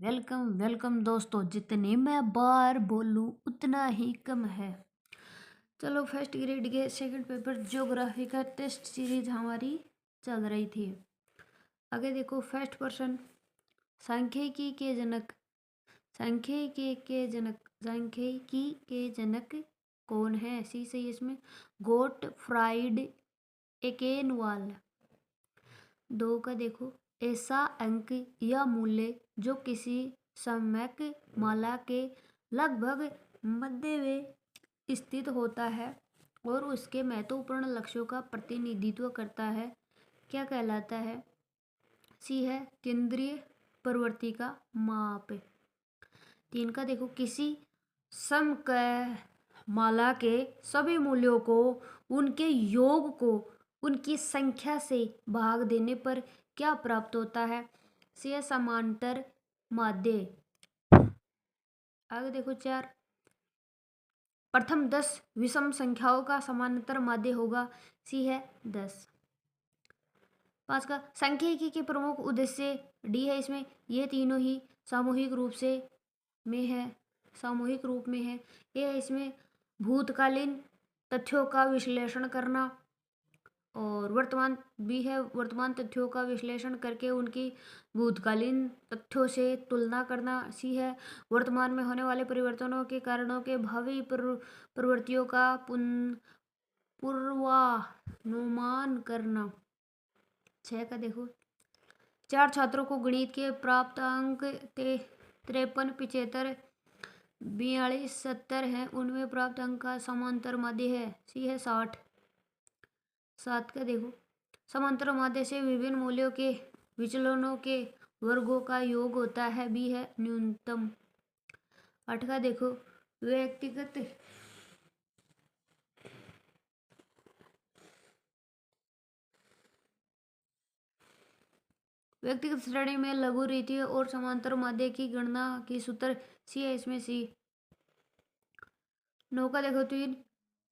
Welcome welcome दोस्तों। जितनी मैं बार बोलूं उतना ही कम है। चलो, फर्स्ट ग्रेड के सेकंड पेपर ज्योग्राफी का टेस्ट सीरीज हमारी चल रही थी। आगे देखो, फर्स्ट पर्सन सांख्यिकी के जनक। सांख्यिकी के जनक कौन है? सी सही इसमें गोटफ्राइड एकेनवाल। दो का देखो, ऐसा अंक या मूल्य जो किसी सम्यक माला के लगभग मध्य में स्थित होता है और उसके महत्वपूर्ण लक्ष्यों का प्रतिनिधित्व करता है, क्या कहलाता है? सी है केंद्रीय प्रवृत्ति का माप। तीन का देखो, किसी समकय माला के सभी मूल्यों को उनके योग को उनकी संख्या से भाग देने पर क्या प्राप्त होता है? सी है समांतर माध्य। आगे देखो, चार, प्रथम 10 विषम संख्याओं का समांतर माध्य होगा। सी है 10। पांच का सांख्यिकी के प्रमुख उद्देश्य। डी है इसमें ये तीनों ही सामूहिक रूप में है। ये है इसमें भूतकालीन तथ्यों का विश्लेषण करना, और वर्तमान भी है, वर्तमान तथ्यों का विश्लेषण करके उनकी भूतकालीन तथ्यों से तुलना करना। सी है वर्तमान में होने वाले परिवर्तनों के कारणों के भावी प्रवृत्तियों का पूर्वानुमान करना। छह का देखो, चार छात्रों को गणित के प्राप्त अंक 53, 75, 42, 70 हैं। उनमें प्राप्त अंक का समांतर माध्य है। सी है 60। सात का देखो, समांतर माध्य से विभिन्न मूल्यों के विचलनों के वर्गों का योग होता है। बी है न्यूनतम। आठ का देखो, व्यक्तिगत श्रेणी में लघु रीति और समांतर माध्य की गणना की सूत्र। सी है इसमें सी। नौ का देखो, तीन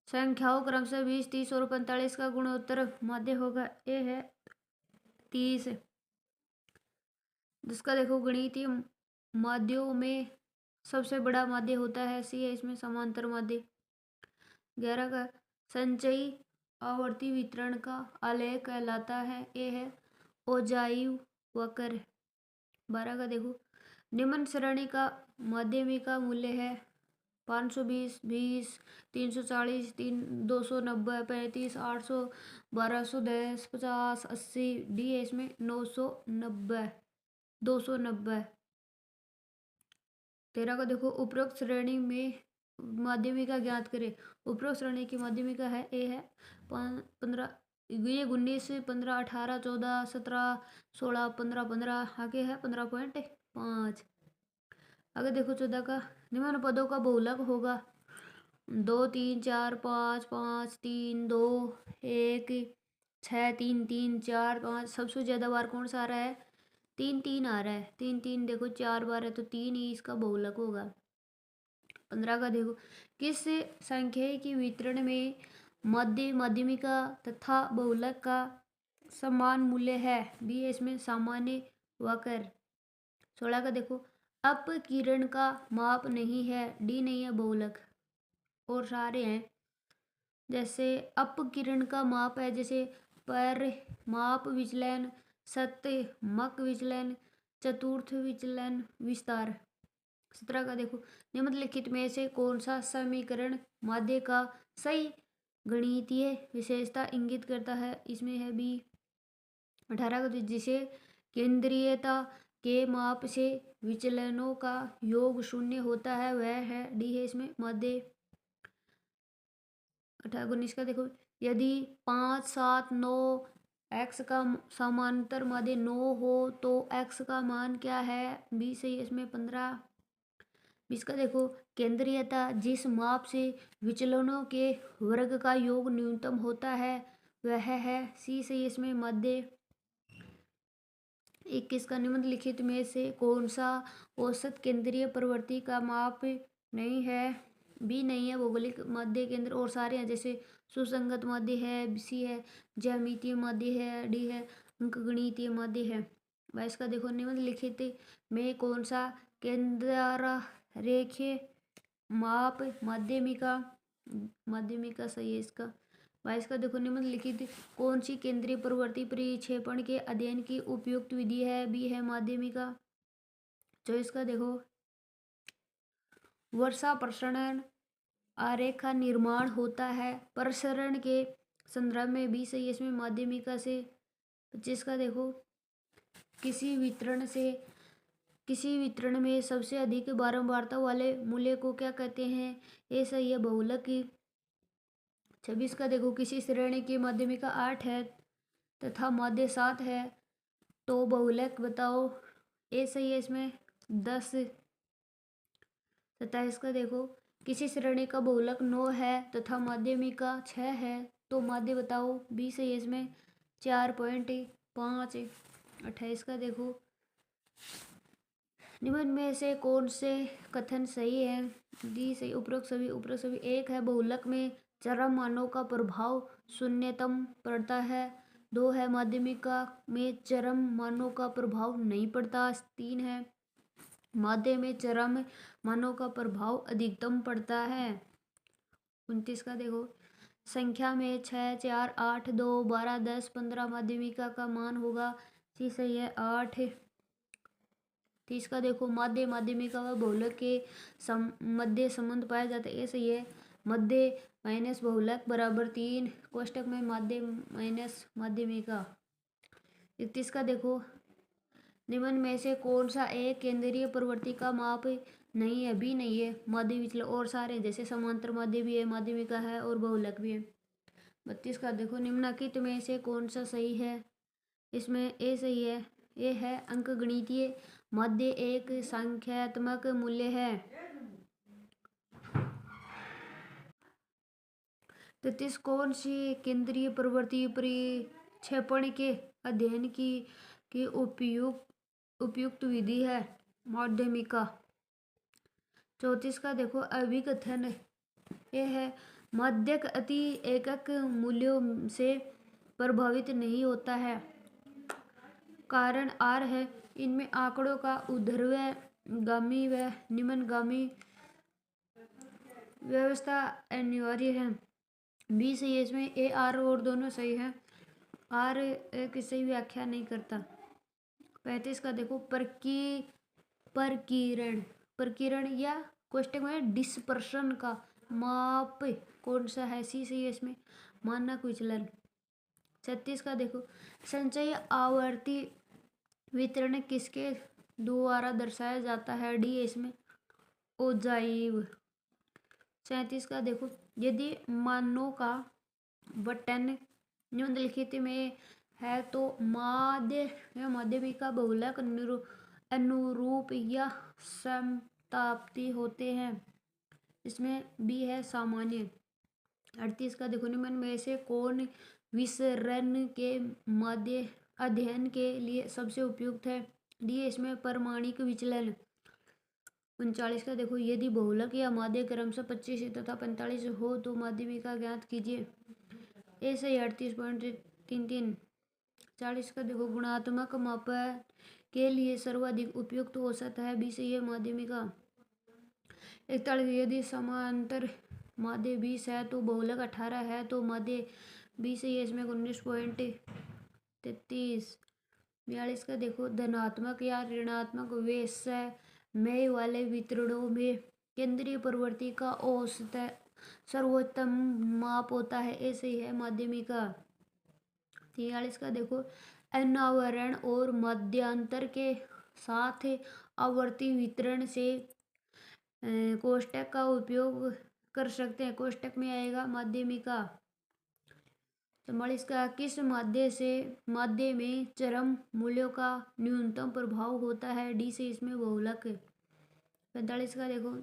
संख्याओं क्रमशः 20, 30 और 45 का गुणोत्तर माध्य होगा। ए है 30। जिसका देखो, गणितीय माध्यों में सबसे बड़ा माध्य होता है। सी है इसमें समांतर माध्य। 11 का संचयी आवर्ती वितरण का आलेख कहलाता है। ए है ओजाइव वक्र। 12 का देखो, निम्न श्रेणी का माध्यमिक का मूल्य है 520, 20, 340, 290, 35, 800, 1210, 50, 80। डी है इसमें 990, 290। 13 का देखो, उपरोक्त श्रेणी में माध्यमिका ज्ञात करें। उपरोक्त श्रेणी की माध्यमिका है। ए है 15, ये 19, 15, 18, 14, 17, 16, 15, 15। आगे है 15.5। आगे देखो, 14 का निम्न पदों का बहुलक होगा 2, 3, 4, 5, 5, 3, 2, 1, 6, 3, 3, 4, 5। सबसे ज्यादा बार कौन सा आ रहा है? 3, 3 आ रहा है। 3, 3 देखो 4 बार है तो 3 ही इसका बहुलक होगा। 15 का देखो, किस सांख्यिकी वितरण में माध्यमिका तथा बहुलक का समान मूल्य है? बी है इसमें सामान्य वक्र। 16 का देखो, अपकिरण का माप नहीं है। डी नहीं है बहुलक, और सारे हैं। जैसे अपकिरण का माप है, जैसे पर माप विचलन, सत्य मक विचलन, चतुर्थ विचलन, विस्तार। 17 का देखो, निम्नलिखित में से कौन सा समीकरण माध्य का सही गणितीय विशेषता इंगित करता है? इसमें है बी। 18 का, जिसे केंद्रीयता के माप से विचलनों का योग शून्य होता है, वह है। डी है इसमें माध्य। 19 का देखो, यदि 5, 7, 9 एक्स का समांतर माध्य 9 हो तो एक्स का मान क्या है? बी सही है इसमें 15। 20 का देखो, केंद्रीयता जिस माप से विचलनों के वर्ग का योग न्यूनतम होता है, वह है। सी सही इसमें मध्य। 21 का, निम्नलिखित में से कौन सा औसत केंद्रीय प्रवृत्ति का माप नहीं है? बी नहीं है भौगोलिक मध्य केंद्र, और सारे हैं। जैसे सुसंगत मध्य है, सी है ज्यामितीय मध्य है, डी है अंकगणितीय मध्य है। 22 का देखो निम्नलिखित में कौन सा केंद्र रेखीय माप माध्यमिका माध्यमिका सही है इसका। 22 का देखो निम्नलिखित कौन सी केंद्रीय प्रवृत्ति प्रक्षेपण के अध्ययन की उपयुक्त विधि है, बी है माध्यमिका। 24 का देखो वर्षा प्रसरण आरेख का निर्माण होता है प्रसरण के संदर्भ में, बी सही है इसमें माध्यमिका से। 25 का देखो किसी वितरण में सबसे अधिक बारंबारता वाले मूल्य को क्या कहते हैं, ए सही है बहुलक की। 26 का देखो किसी श्रेणी की माध्यमिका 8 है तथा माध्य 7 है तो बहुलक बताओ, ए सही है इसमें 10। 27 का देखो किसी श्रेणी का बहुलक 9 है तथा माध्यमिका 6 है तो माध्य बताओ, बी सही है इसमें 4.5। 28 का देखो निम्न में से कौन से कथन सही है, डी सही उपरोक्त सभी। एक है बहुलक में चरम मानों का प्रभाव शून्यतम पड़ता है। 2 है माध्यमिका में चरम मानों का प्रभाव नहीं पड़ता। 3 है माध्य में चरम मानों का प्रभाव अधिकतम पड़ता है। 29 का देखो संख्या में 6, 4, 8, 2, 12, 10, 15 माध्यमिका का मान होगा, सी सही है 8। 30 का देखो माध्यमिका व बहुलक के मध्य संबंध पाया जाता है, ये सही है मध्य माइनस बहुलक बराबर 3 कोष्टक में माध्य माइनस माध्यमिका। 31 का देखो निम्न में से कौन सा एक केंद्रीय प्रवृत्ति का माप नहीं है, बी नहीं है माध्य विचलन, और सारे जैसे समांतर माध्य भी है, माध्यमिका है और बहुलक भी है। 32 का देखो निम्नलिखित में से कौन सा सही है, इसमें ए सही है, ए है अंकगणितीय माध्य एक संख्यात्मक मूल्य है। 33 कौन सी केंद्रीय प्रवृत्ति प्रक्षेपण के अध्ययन की उपयुक्त विधि है, माध्यमिका। 34 का देखो अभिकथन ये है माध्यक अति एकक मूल्यों से प्रभावित नहीं होता है, कारण आर है इनमें आंकड़ों का ऊर्ध्वगामी व निम्नगामी व्यवस्था अनिवार्य है, बी सही है इसमें, ए आर और दोनों सही है, आर की सही व्याख्या नहीं करता। 35 का देखो प्रकीर्ण या कोष्टक में डिस्पर्शन का माप कौन सा है, सी सही है इसमें मानक विचलन। 36 का देखो संचयी आवर्ती वितरण किसके द्वारा दर्शाया जाता है, डी इसमें ओजाइव। 37 का देखो यदि मानों का बटन निम्नलिखित में है तो माध्य या माध्यमिका बहुलक अनुरूप या समताप्ति होते हैं, इसमें बी है सामान्य। 38 का देखो निम्न में से कौन विसरण के माध्य अध्ययन के लिए सबसे उपयुक्त है, डी इसमें प्रमाणिक विचलन। 39 का देखो यदि बहुलक या माध्य क्रमशः 25 तथा 45 हो तो माध्यमिका ज्ञात कीजिए, ए सही 38.33। 40 का देखो गुणात्मक मापन के लिए सर्वाधिक उपयुक्त औसत है, बी सही है माध्यमिका। 41 यदि समांतर माध्य 20 है तो बहुलक 18 है तो माध्य बी सही है इसमें 19.33। 42 का देखो धनात्मक या ऋणात्मक वैषम्य वाले वितरणों में केंद्रीय प्रवृत्ति का औसत सर्वोत्तम माप होता है, ए सही है माध्यमिका। 43 का देखो अनावरण और मध्यांतर के साथ आवर्ती वितरण से कोष्टक का उपयोग कर सकते हैं, कोष्टक में आएगा माध्यमिका। 44 का किस माध्य में चरम मूल्यों का न्यूनतम प्रभाव होता है, डी से इसमें बहुलक। 45 का देखो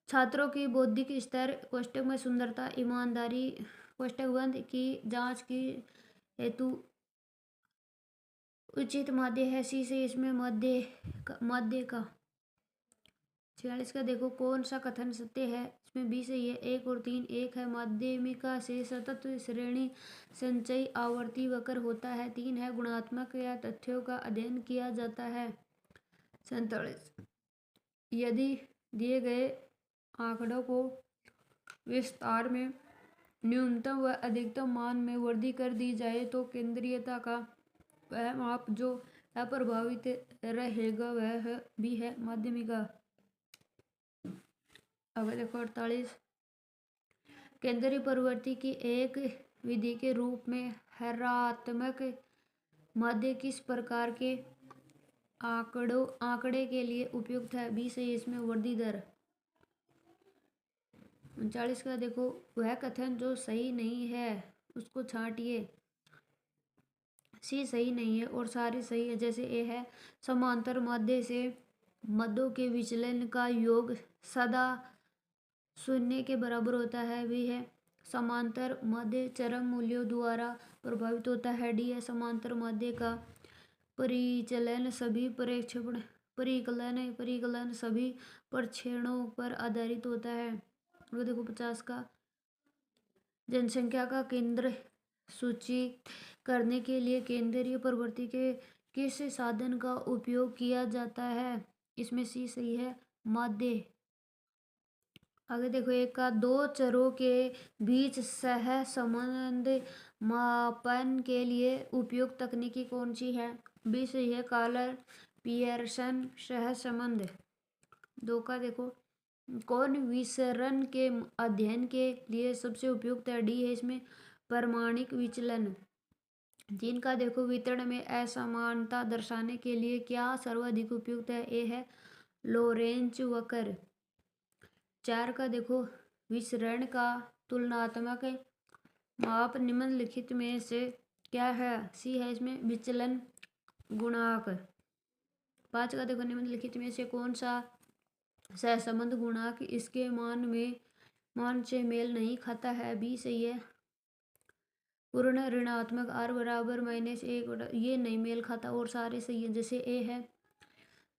छात्रों की बौद्धिक स्तर कोष्टक में सुंदरता ईमानदारी कोष्टक बंद की जांच की हेतु उचित माध्य है, सी से इसमें माध्य का 46 का देखो कौन सा कथन सत्य है, इसमें बी सही है। 1 और 3। 1 है माध्यमिका से सतत श्रेणी संचयी आवर्ती वक्र होता है। 3 है गुणात्मक या तथ्यों का अध्ययन किया जाता है। 47 यदि दिए गए आंकड़ों को विस्तार में न्यूनतम व अधिकतम मान में वृद्धि कर दी जाए तो केंद्रीयता का वह माप जो अप्रभावित रहेगा वह भी है माध्यमिका। अब देखो 48 केंद्रीय प्रवृत्ति की एक विधि के रूप में हरात्मक माध्य किस प्रकार के आंकड़े के लिए उपयुक्त है? बी से इसमें वृद्धि दर। 39 का देखो वह कथन जो सही नहीं है उसको छांटिए। सी सही नहीं है और सारी सही है। जैसे ए है समांतर माध्य से मध्यों के विचलन का योग सदा शून्य के बराबर होता है। बी है समांतर माध्य चरम मूल्यों द्वारा प्रभावित होता है। डी है समांतर माध्य का परिचलन सभी परिकलन सभी प्रक्षेपणों पर आधारित होता है। वो देखो 50 का जनसंख्या का केंद्र सूचित करने के लिए केंद्रीय प्रवृत्ति के किस साधन का उपयोग किया जाता है? इसमें सी सही है माध्य। आगे देखो एक का दो चरों के बीच सह संबंध मापन के लिए उपयुक्त तकनीकी कौन सी है? बी सही है कॉलर पियर्सन सहसंबंध। 2 का देखो कौन विसरण के अध्ययन के लिए सबसे उपयुक्त है? डी है इसमें प्रमाणिक विचलन। 3 का देखो वितरण में असमानता दर्शाने के लिए क्या सर्वाधिक उपयुक्त है? ए है लोरेंच वक्र। 4 का देखो विसरण का तुलनात्मक माप निम्नलिखित में से क्या है? सी है इसमें विचलन गुणांक। 5 का देखो निम्नलिखित में से कौन सा सहसंबंध गुणांक इसके मान से मेल नहीं खाता है? बी सही है पूर्ण ऋणात्मक आर बराबर -1 ये नहीं मेल खाता और सारे सही है। जैसे ए है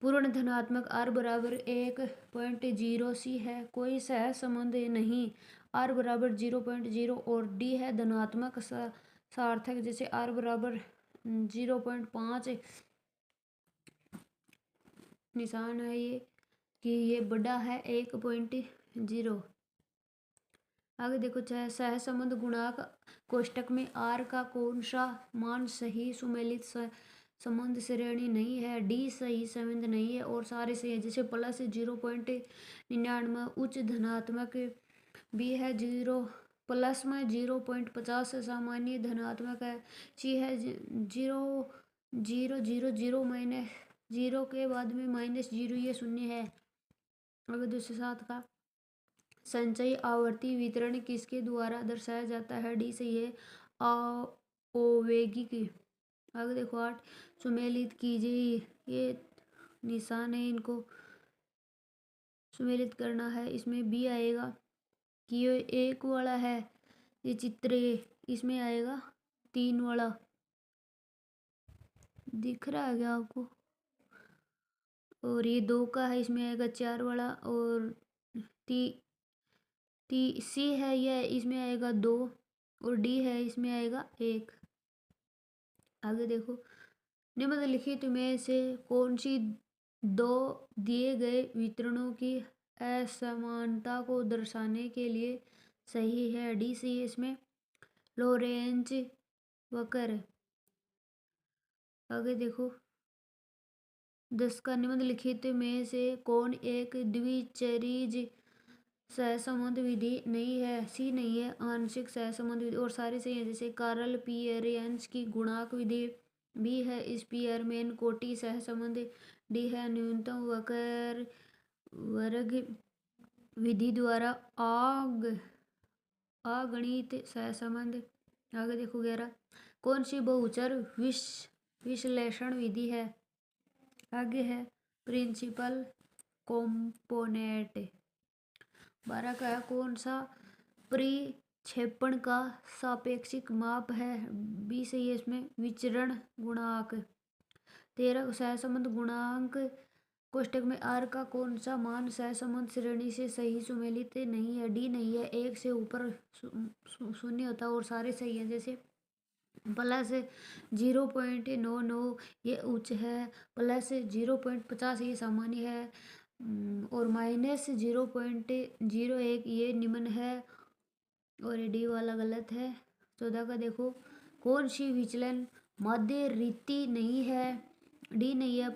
पूर्ण धनात्मक आर बराबर 1.0। सी है कोई सहसंबंध नहीं आर बराबर 0.0 और डी है धनात्मक सार्थक जैसे आर बराबर 0.5 निशान है ये कि ये बड़ा है 1.0। आगे देखो चाहे सहसंबंध गुणांक कोष्टक में आर का कौन सा मान सही सुमेलित संबंध श्रेणी नहीं है? डी सही संबंध नहीं है और सारे सही है। जैसे प्लस 0.99 उच्च धनात्मक। बी है 0 प्लस में 0.50 सामान्य धनात्मक है। सी है 0.000 माइनस 0 के बाद में -0 ये शून्य है। अगर दूसरे साथ का संचयी आवर्ती वितरण किसके द्वारा दर्शाया जाता है? डी सही है आवेगिक। आगे देखो 8 सुमेलित कीजिए ये निशान है इनको सुमेलित करना है। इसमें बी आएगा कि ये 1 वाला है ये चित्र इसमें आएगा 3 वाला दिख रहा है क्या आपको? और ये 2 का है इसमें आएगा 4 वाला और सी है ये इसमें आएगा 2 और डी है इसमें आएगा 1। आगे देखो निम्नलिखित में से कौन सी दो दिए गए वितरणों की असमानता को दर्शाने के लिए सही है? डी सी इसमें लोरेंच वक्र। आगे देखो 10 का निम्नलिखित में से कौन एक द्विचरीज सहसंबंध विधि नहीं है? सी नहीं है आंशिक सहसंबंध विधि और सारे सही है। जैसे कार्ल पियरेंस की गुणांक विधि। बी है स्पीयरमैन कोटि सहसंबंध। डी है न्यूनतम वक्र वर्ग विधि द्वारा अगणित सहसंबंध। आगे देखो 11 कौन सी बहुचर विश्लेषण विधि है? आगे है प्रिंसिपल कंपोनेंट। 12 का है कौन सा परिक्षेपण का सापेक्षिक माप है? बी सही है इसमें विचरण गुणांक। 13 सहसंबंध गुणांक कोष्टक में आर का कौन सा मान सहसंबंध श्रेणी से सही सुमेलित नहीं है? डी नहीं है। एक से ऊपर शून्य होता है और सारे सही है। जैसे प्लस 0.99 ये उच्च है, प्लस 0.50 ये सामान्य है, और माइनस 0.01 ये निम्न है, और ये डी वाला गलत है। 14 का देखो, कौन सी विचलन मध्य रीति नहीं है? डी नहीं है।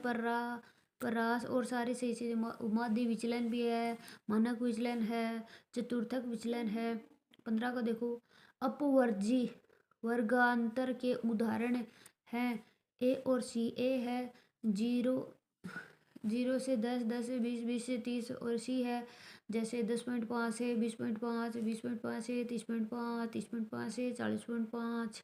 परास और सारे सही से मध्य विचलन भी है, मानक विचलन है, चतुर्थक विचलन है। 15 का देखो, अपवर्जी वर्गांतर के उदाहरण हैं ए और सी। ए है 0 से 10, 10 से 20, 20 से 30, और सी है जैसे 10.5 से 20.5, 20.5 से 30.5, 30.5 से 40.5।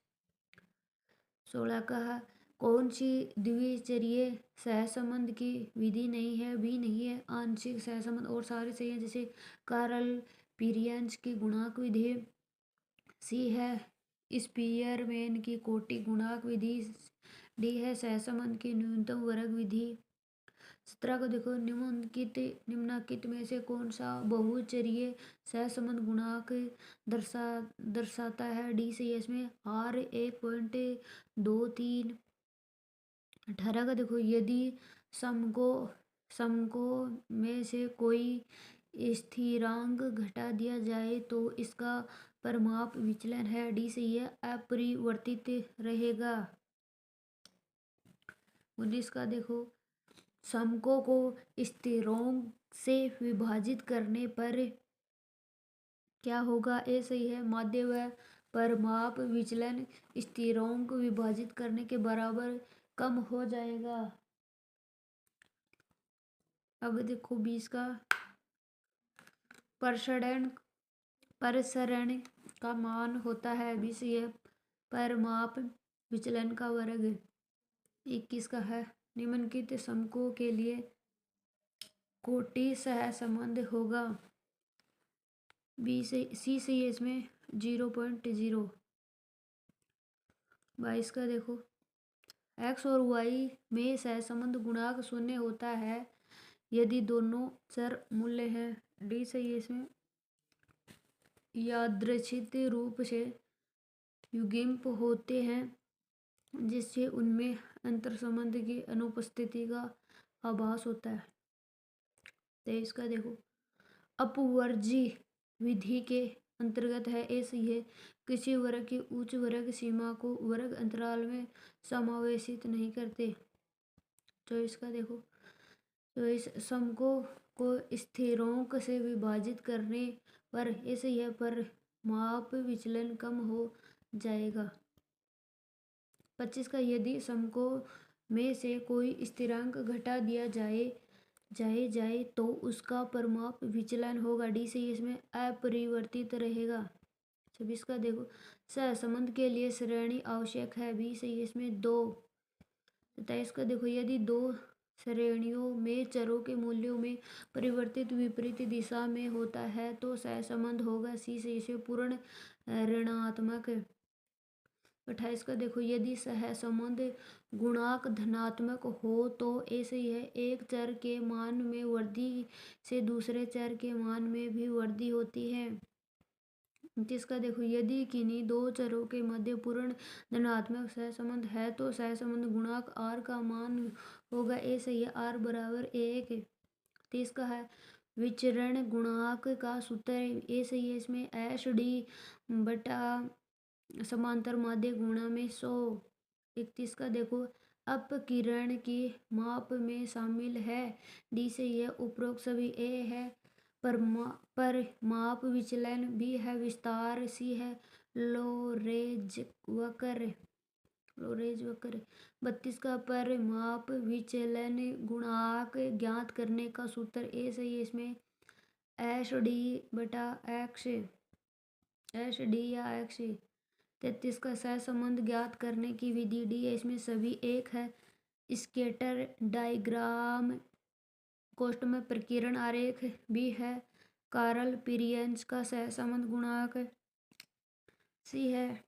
16 का है, कौन सी द्विचरीय सहसंबंध की विधि नहीं है? बी नहीं है। आंशिक सहसंबंध और सारे सही है, जैसे कार्ल पीरियंस की गुणांक विधि। सी है स्पीयरमैन की कोटि गुणांक विधि। डी है सहसंबंध की न्यूनतम वर्ग विधि। 17 को देखो, निम्नलिखित में से कौन सा बहुचरीय सहसंबंध गुणांक दर्शाता है? डी सही है इसमें, आर 1.23। 18 का देखो, यदि समको में से कोई स्थिरांक घटा दिया जाए तो इसका परिमाप विचलन है? डी सही है, अपरिवर्तित रहेगा। 19 का देखो, समकों को स्थिरांक से विभाजित करने पर क्या होगा? ए सही है, माध्य व परिमाप विचलन स्थिरांक विभाजित करने के बराबर कम हो जाएगा। अब देखो 20 का, प्रसरण का मान होता है 20 ये परिमाप विचलन का वर्ग। 21 का है, निम्नलिखित समकों के लिए कोटि सहसंबंध होगा? बी से सी से ये इसमें 0.0। 22 का देखो, एक्स और वाई में सहसंबंध गुणांक शून्य होता है यदि दोनों चर मूल्य हैं। डी सही है इसमें, यादृच्छिक रूप से युग्मित होते हैं जिससे उनमें अंतर संबंध की अनुपस्थिति का आभास होता है। 23 का देखो, अपवर्जी विधि के अंतर्गत है। ए सही है, किसी वर्ग की उच्च वर्ग सीमा को वर्ग अंतराल में समावेशित नहीं करते। 24 का देखो, तो इस समकों को स्थिरांक से विभाजित करने पर ऐसे यह पर माप विचलन कम हो जाएगा। 25 का, यदि समकों में से कोई स्थिरांक घटा दिया जाए तो उसका परिमाप विचलन होगा। डी से इसमें अपरिवर्तित रहेगा। 26 का देखो, सहसंबंध के लिए श्रेणी आवश्यक है। बी से इसमें 2। 27 का देखो, यदि दो श्रेणियों में चरों के मूल्यों में परिवर्तित विपरीत दिशा में होता है तो सहसंबंध होगा। सी से इसे पूर्ण ऋणात्मक। 28 का देखो, यदि सहसंबंध गुणांक धनात्मक हो तो ऐसे यह एक चर के मान में वृद्धि से दूसरे चर के मान में भी वृद्धि होती है। 29 का देखो, यदि किन्हीं दो चरों के मध्य पूर्ण धनात्मक सहसंबंध है तो सहसंबंध गुणांक आर का मान होगा ऐसे ही आर बराबर 1। 30 का है, विचरण गुणांक का सूत्र ऐसे ही इसमें एच डी बटा समांतर माध्य गुणा में 100। 31 का देखो, अपकिरण की माप में शामिल है। डी से यह उपरोक्त सभी ए है, पर माप विचलन भी है, विस्तार सी है, लोरेज वक्र। 32 का, पर माप विचलन गुणांक ज्ञात करने का सूत्र ए सही है इसमें एच डी बटा एक्स, एच डी या एक्स। 33 का, सहसंबंध ज्ञात करने की विधि डी है इसमें सभी एक है। स्केटर डायग्राम कोष्ठ में प्रकीर्ण आरेख भी है। कार्ल पीरियंस का सहसंबंध गुणांक सी है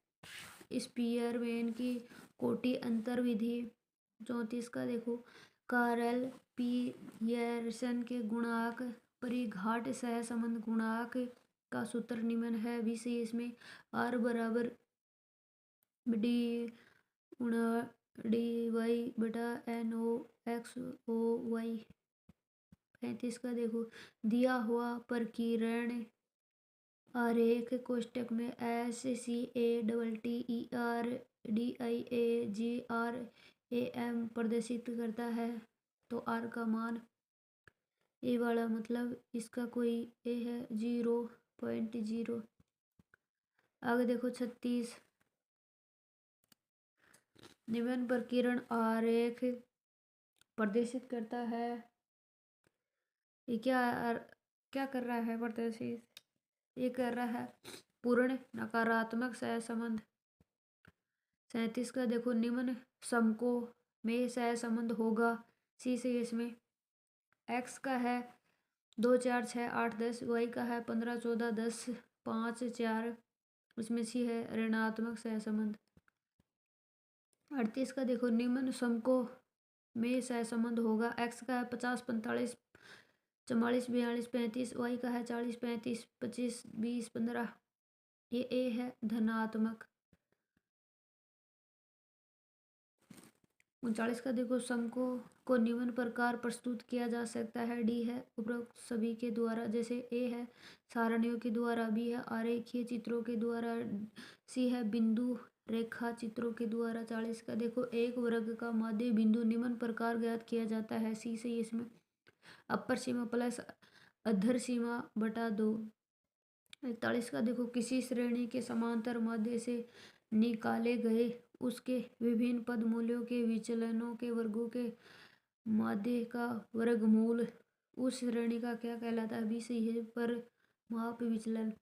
स्पीयरमैन की कोटि अंतर विधि। 34 का देखो, कार्ल पियर्सन के गुणांक परिघाट सहसंबंध गुणांक का सूत्र निम्न है। विषय इसमें R बराबर डी गुणा डी वाई बटा NO x O y। 35 का देखो, दिया हुआ प्रकीर्ण आरेख कोष्टक में SCATTERDIAGRAM प्रदर्शित करता है। तो R का मान ए वाला मतलब इसका कोई ए है 0.0। आगे देखो 36, निम्न प्रकीर्ण आरेख प्रदर्शित करता है। ये क्या कर रहा है प्रदर्शित? ये कर रहा है पूर्ण नकारात्मक सहसंबंध। 37 का देखो, निम्न समकों में सहसंबंध होगा। सी से इसमें x का है 2 4 6 8 10, y का है 15 14 10 5 4, उसमें सी है ऋणात्मक सहसंबंध। 38 का देखो, निम्न समकों में सहसंबंध होगा। x का है 50 45 44 42 35, y का है 40 35 25 20 15, ये ए है धनात्मक। 39 का देखो, समकों को निम्न प्रकार प्रस्तुत किया जा सकता है। डी है उपरोक्त सभी के द्वारा, जैसे ए है सारणियों के द्वारा, बी है आरेखीय चित्रों के द्वारा, सी है बिंदु रेखा चित्रों के द्वारा। 40 का देखो, एक वर्ग का माध्य बिंदु निम्न प्रकार ज्ञात किया जाता है। सी से इसमें अपर सीमा प्लस अधर सीमा बटा 2। 41 का देखो, किसी श्रेणी के समांतर माध्य से निकाले गए उसके विभिन्न पद मूल्यों के विचलनों के वर्गों के माध्य का वर्गमूल उस श्रेणी का क्या कहलाता है? बी सही है पर माप विचलन।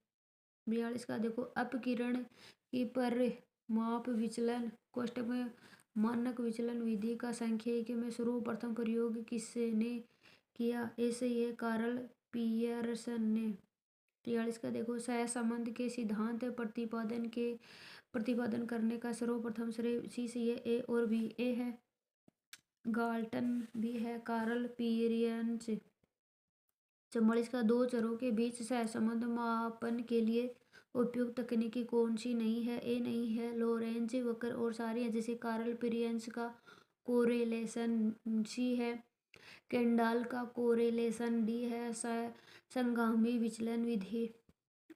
42 का देखो, अपकिरण की पर माप विचलन कोष्टक में मानक विचलन विधि का सांख्यिकी में सर्वप्रथम प्रयोग किसने किया? ऐसे ये कार्ल पियर्सन ने। 43 का देखो, सहसंबंध के सिद्धांत प्रतिपादन करने का सर्वप्रथम श्रेय सी से ये ए और बी। ए है गाल्टन, बी है कार्ल पियर्स। 44 का, दो चरों के बीच सहसंबंध मापन के लिए उपयुक्त तकनीकी कौन सी नहीं है? ए नहीं है लोरेंज वक्र और सारी है, जैसे कार्ल पियर्स का कोरेलेशन। सी है केंडाल का कोरेलेशन। डी है संगामी विचलन विधि।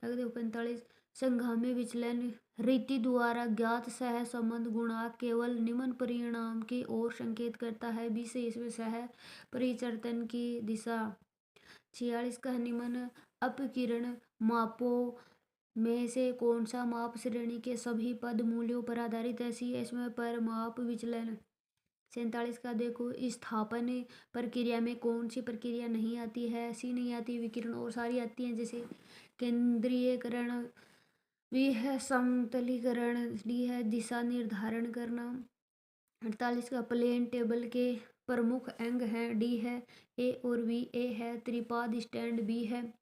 अगर देखो 45, संगामी विचलन रीति द्वारा ज्ञात सहसंबंध गुणांक केवल निम्न परिणाम की ओर संकेत करता है। बी से इसमें सह परिवर्तन की दिशा। 46 का, निम्न अपकिरण मापों में से कौन सा माप श्रेणी के सभी पद मूल्यों पर आधारित है? सी इसमें पर माप विचलन। 47 का देखो, स्थापन प्रक्रिया में कौन सी प्रक्रिया नहीं आती है? सी नहीं आती, विकिरण और सारी आती हैं, जैसे केंद्रीयकरण। बी है समतलीकरण। डी है दिशा निर्धारण करना। 48 का, प्लेन टेबल के प्रमुख अंग हैं। डी है ए और बी। ए है त्रिपाद स्टैंड। बी है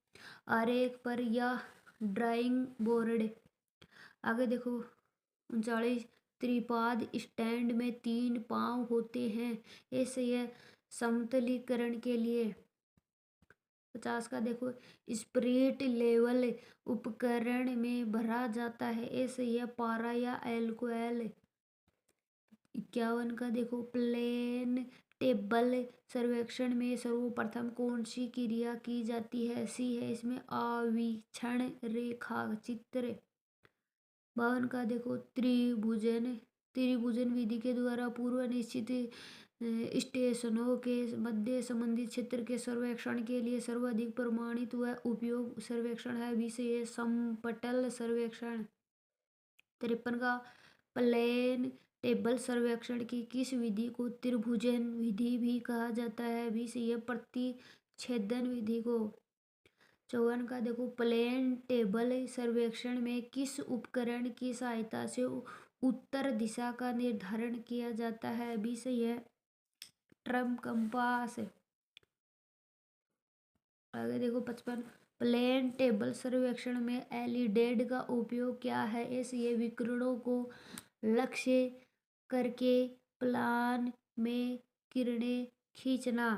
आरेख पर या ड्राइंग बोर्ड। आगे देखो 39, त्रिपाद स्टैंड में 3 पांव होते हैं, ऐसे यह समतलीकरण के लिए। 50 का देखो, स्पिरिट लेवल उपकरण में भरा जाता है, ऐसे यह पारा या अल्कोहल। 51 का देखो, प्लेन टेबल सर्वेक्षण में सर्वप्रथम कौन सी क्रिया की जाती है? सी है इसमें आवीक्षण रेखा चित्र। 52 का देखो, त्रिभुजन विधि के द्वारा पूर्व निश्चित स्टेशनों के मध्य संबंधित क्षेत्र के सर्वेक्षण के लिए सर्वाधिक प्रमाणित व उपयोग सर्वेक्षण है। बी से ये समपटल सर्वेक्षण। 53 का, प्लेन टेबल सर्वेक्षण की किस विधि को त्रिभुजन विधि भी कहा जाता है? बी से ये प्रतिच्छेदन विधि को। 54 का देखो, प्लेन टेबल सर्वेक्षण में किस उपकरण की सहायता से उत्तर दिशा का निर्धारण किया जाता है? बी से यह ट्रम कंपास। आगे देखो 55, प्लेन टेबल सर्वेक्षण में एलईडी का उपयोग क्या है? ऐसे ये विकिरणों को लक्ष्य करके प्लान में किरणें खींचना।